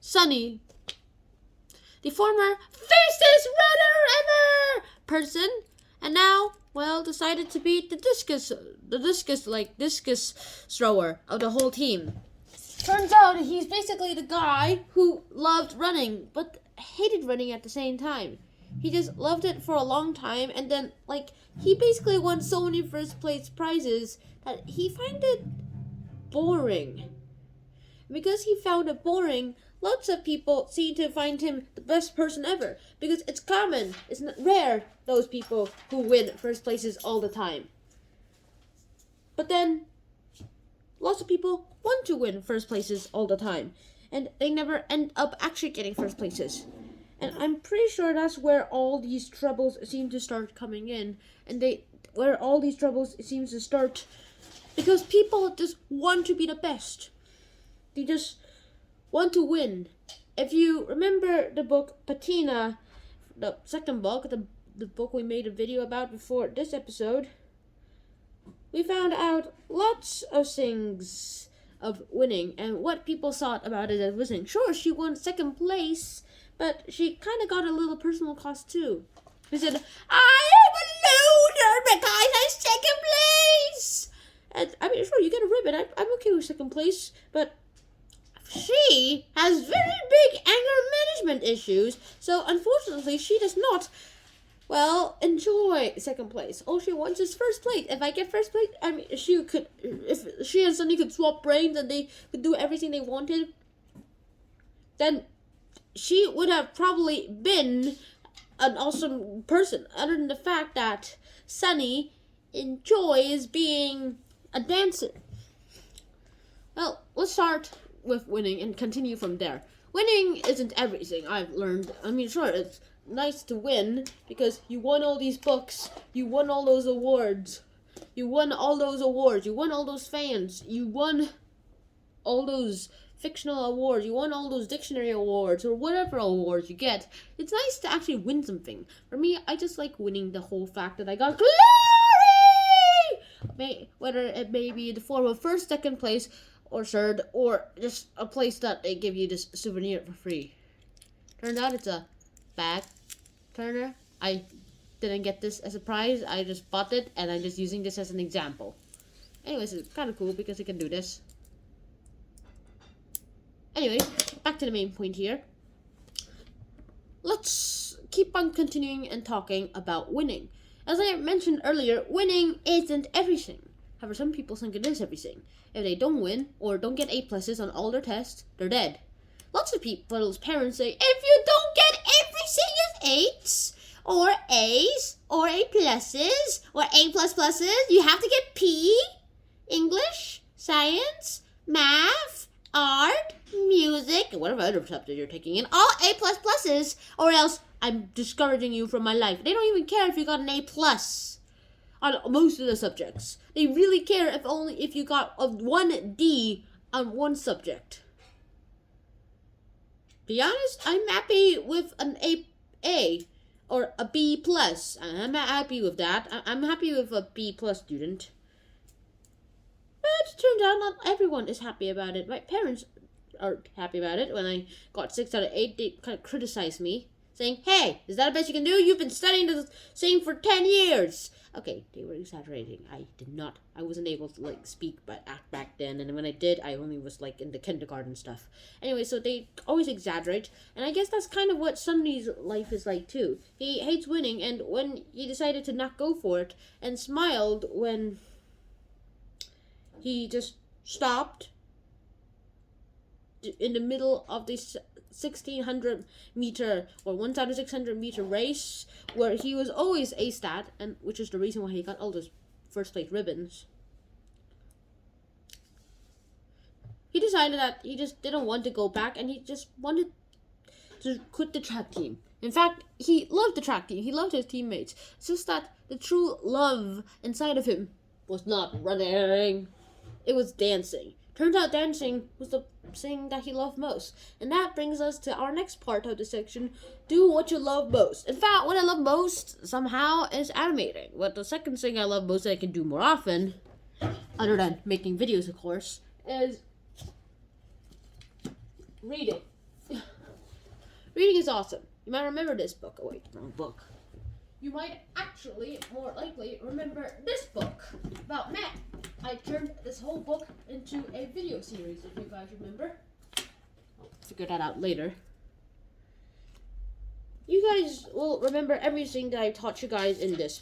Sunny, the former fastest runner ever person, and now, well, decided to be the discus thrower of the whole team. Turns out he's basically the guy who loved running, but hated running at the same time. He just loved it for a long time, and then, he basically won so many first place prizes that he found it boring. Because he found it boring, lots of people seem to find him the best person ever. Because it's common, it's not rare, those people who win first places all the time. But then, lots of people want to win first places all the time, and they never end up actually getting first places. And I'm pretty sure that's where all these troubles seem to start coming in, and because people just want to be the best. They just want to win. If you remember the book Patina, the second book, the book we made a video about before this episode, we found out lots of things of winning and what people thought about it as winning. Sure, she won second place, but she kind of got a little personal cost too. She said, I am a loser because I'm second place. And I mean, sure, you get a ribbon. I'm okay with second place, but she has very big anger management issues, so unfortunately she does not, enjoy second place. All she wants is first place. If I get first place, I mean, if she and Sunny could swap brains and they could do everything they wanted, then she would have probably been an awesome person, other than the fact that Sunny enjoys being a dancer. Well, let's start with winning and continue from there. Winning isn't everything, I've learned. I mean, sure, it's nice to win because you won all these books, you won all those awards, you won all those fans, you won all those fictional awards, you won all those dictionary awards, or whatever awards you get. It's nice to actually win something. For me, I just like winning the whole fact that I got glory! Whether it may be in the form of first, second place, or third, or just a place that they give you this souvenir for free. Turns out it's a bag turner. I didn't get this as a prize, I just bought it, and I'm just using this as an example. Anyways, it's kind of cool because I can do this. Anyways, back to the main point here. Let's keep on continuing and talking about winning. As I mentioned earlier, winning isn't everything. However, some people think it is everything. If they don't win or don't get A+ on all their tests, they're dead. Lots of people's parents say, if you don't get everything as 8s, or A's, or A+, or A++, you have to get P, English, science, math, art, music, whatever other subject you're taking in, all A++, or else I'm discouraging you from my life. They don't even care if you got an A+ on most of the subjects. They really care if you got a 1D on one subject. Be honest, I'm happy with an A or a B+. I'm not happy with that. I'm happy with a B+ student. But it turns out not everyone is happy about it. My parents aren't happy about it. When I got 6 out of 8, they kind of criticized me, saying, hey, is that the best you can do? You've been studying the same for 10 years. Okay, they were exaggerating. I wasn't able to, speak but act back then. And when I did, I only was, in the kindergarten stuff. Anyway, so they always exaggerate. And I guess that's kind of what Sunny's life is like, too. He hates winning, and when he decided to not go for it, and smiled when he just stopped in the middle of this 1,600 meter or 1,600 meter race where he was always a stat, and which is the reason why he got all those first place ribbons. He decided that he just didn't want to go back, and he just wanted to quit the track team. In fact, he loved the track team. He loved his teammates. It's just that the true love inside of him was not running. It was dancing. Turns out dancing was the thing that he loved most. And that brings us to our next part of the section, do what you love most. In fact, what I love most, somehow, is animating. But the second thing I love most that I can do more often, other than making videos, of course, is reading. Reading is awesome. You might remember this book. Oh wait, wrong book. You might actually, more likely, remember this book about Matt. I turned this whole book into a video series, if you guys remember. I'll figure that out later. You guys will remember everything that I taught you guys in this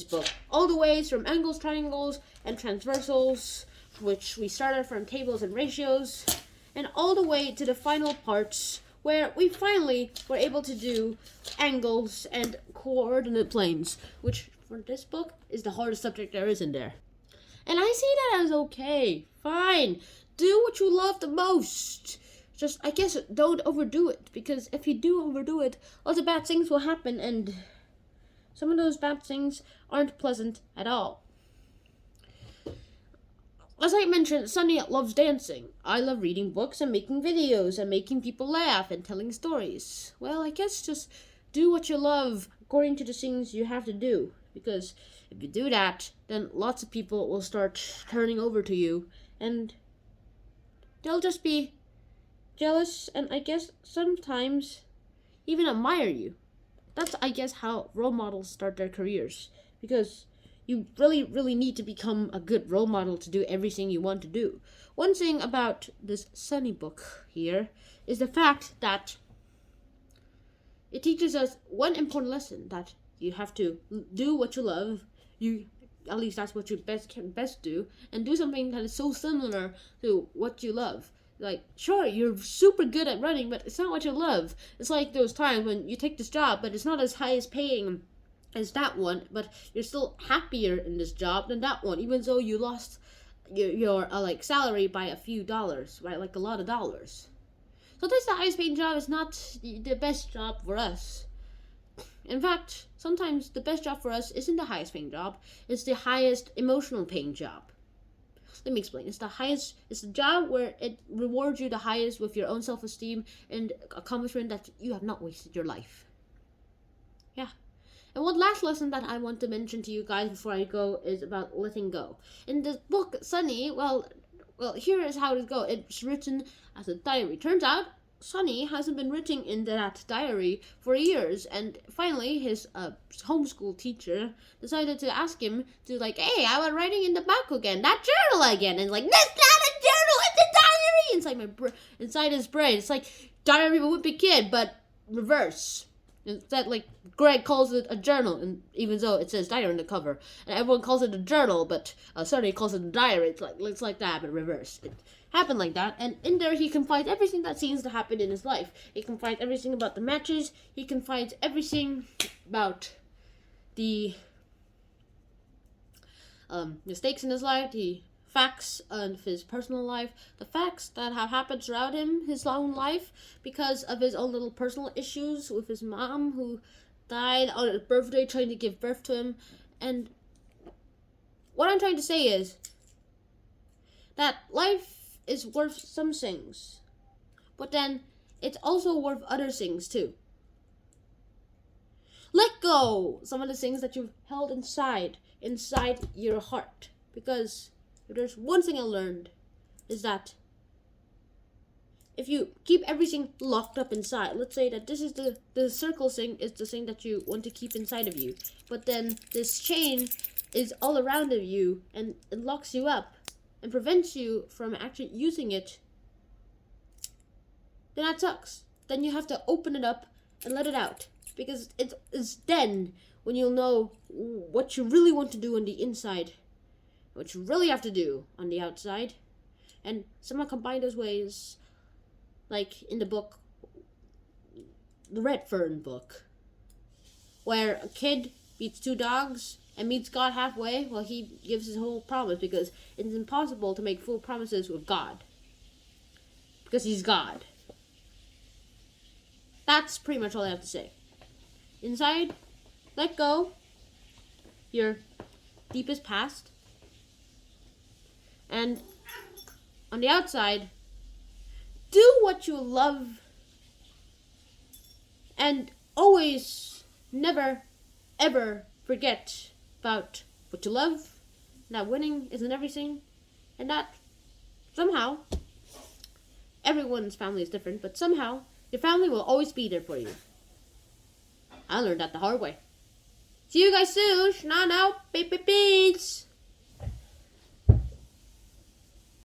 book. All the ways from angles, triangles, and transversals, which we started from tables and ratios, and all the way to the final parts where we finally were able to do angles and coordinate planes, which for this book is the hardest subject there is in there. And I see that as okay. Fine. Do what you love the most. Just, I guess, don't overdo it, because if you do overdo it, lots of bad things will happen, and some of those bad things aren't pleasant at all. As I mentioned, Sunny loves dancing. I love reading books and making videos and making people laugh and telling stories. Well, I guess just do what you love according to the things you have to do, because if you do that, then lots of people will start turning over to you, and they'll just be jealous, and I guess sometimes even admire you. That's, I guess, how role models start their careers, because you really, really need to become a good role model to do everything you want to do. One thing about this Sunny book here is the fact that it teaches us one important lesson, that you have to do what you love. At least that's what you can best do, and do something that is so similar to what you love. Like, sure, you're super good at running, but it's not what you love. It's like those times when you take this job, but it's not as high as paying as that one, but you're still happier in this job than that one, even though you lost your like by a few dollars, right? Like a lot of dollars. Sometimes the highest paying job is not the best job for us. In fact, sometimes the best job for us isn't the highest paying job, it's the highest emotional paying job. Let me explain. It's the job where it rewards you the highest with your own self-esteem and accomplishment that you have not wasted your life. Yeah. And one last lesson that I want to mention to you guys before I go is about letting go. In the book, Sunny, well, here is how it goes. It's written as a diary. Turns out, Sunny hasn't been written in that diary for years, and finally his homeschool teacher decided to ask him to, like, hey, I was writing in the book again, that journal again, and like, that's not a journal, it's a diary, inside his brain. It's like Diary of a Wimpy Kid, but reverse. Instead, like, Greg calls it a journal, and even though it says diary on the cover, and everyone calls it a journal, but Sunny calls it a diary. It's like that, but reverse. It happened like that, and in there he confides everything that seems to happen in his life. He confides everything about the matches. He confides everything about the mistakes in his life, the facts of his personal life, the facts that have happened throughout his own life because of his own little personal issues with his mom, who died on his birthday trying to give birth to him. And what I'm trying to say is that life is worth some things, but then it's also worth other things too. Let go some of the things that you've held inside your heart, because if there's one thing I learned, is that if you keep everything locked up inside, let's say that this is the circle thing is the thing that you want to keep inside of you, but then this chain is all around of you and it locks you up and prevents you from actually using it, then that sucks. Then you have to open it up and let it out, because it's then when you'll know what you really want to do on the inside, what you really have to do on the outside. And somehow combine those ways, like in the book, the Red Fern book, where a kid beats two dogs and meets God halfway. Well, he gives his whole promise, because it's impossible to make full promises with God, because he's God. That's pretty much all I have to say. Inside, let go your deepest past, and on the outside, do what you love, and always, never, ever forget about what you love, that winning isn't everything, and that somehow, everyone's family is different, but somehow Your family will always be there for you. I learned that the hard way. See you guys soon. Now, peace.